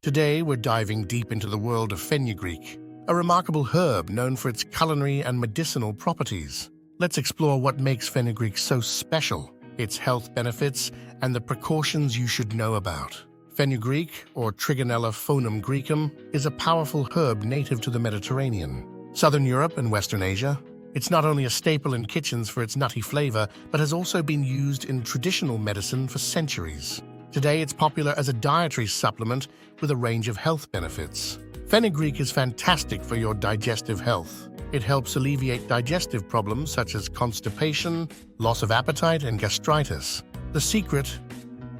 Today, we're diving deep into the world of fenugreek, a remarkable herb known for its culinary and medicinal properties. Let's explore what makes fenugreek so special, its health benefits, and the precautions you should know about. Fenugreek, or Trigonella phonem graecum, is a powerful herb native to the Mediterranean, Southern Europe and Western Asia. It's not only a staple in kitchens for its nutty flavor, but has also been used in traditional medicine for centuries. Today, it's popular as a dietary supplement with a range of health benefits. Fenugreek is fantastic for your digestive health. It helps alleviate digestive problems such as constipation, loss of appetite, and gastritis. The secret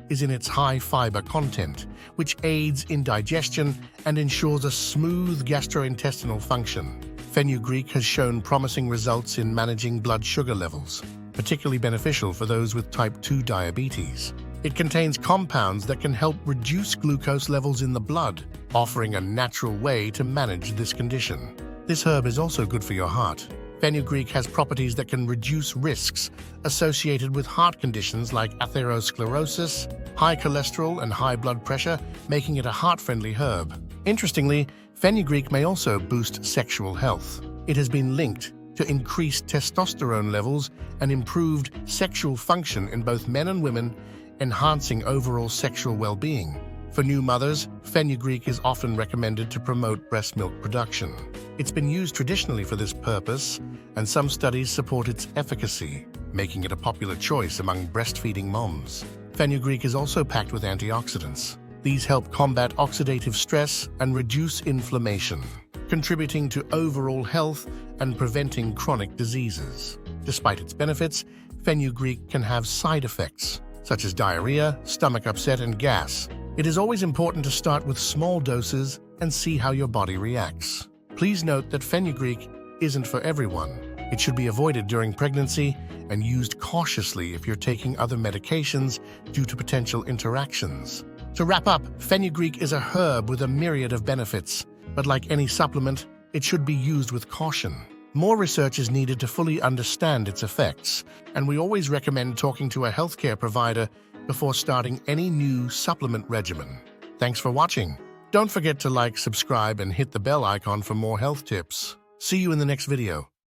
is in its high fiber content, which aids in digestion and ensures a smooth gastrointestinal function. Fenugreek has shown promising results in managing blood sugar levels, particularly beneficial for those with type 2 diabetes. It contains compounds that can help reduce glucose levels in the blood, offering a natural way to manage this condition. This herb is also good for your heart. Fenugreek has properties that can reduce risks associated with heart conditions like atherosclerosis, high cholesterol, and high blood pressure, making it a heart-friendly herb. Interestingly, fenugreek may also boost sexual health. It has been linked to increased testosterone levels and improved sexual function in both men and women, enhancing overall sexual well-being. For new mothers, fenugreek is often recommended to promote breast milk production. It's been used traditionally for this purpose, and some studies support its efficacy, making it a popular choice among breastfeeding moms. Fenugreek is also packed with antioxidants. These help combat oxidative stress and reduce inflammation, contributing to overall health and preventing chronic diseases. Despite its benefits, fenugreek can have side effects, such as diarrhea, stomach upset, and gas. It is always important to start with small doses and see how your body reacts. Please note that fenugreek isn't for everyone. It should be avoided during pregnancy and used cautiously if you're taking other medications due to potential interactions. To wrap up, fenugreek is a herb with a myriad of benefits, but like any supplement, it should be used with caution. More research is needed to fully understand its effects, and we always recommend talking to a healthcare provider before starting any new supplement regimen. Thanks for watching. Don't forget to like, subscribe, and hit the bell icon for more health tips. See you in the next video.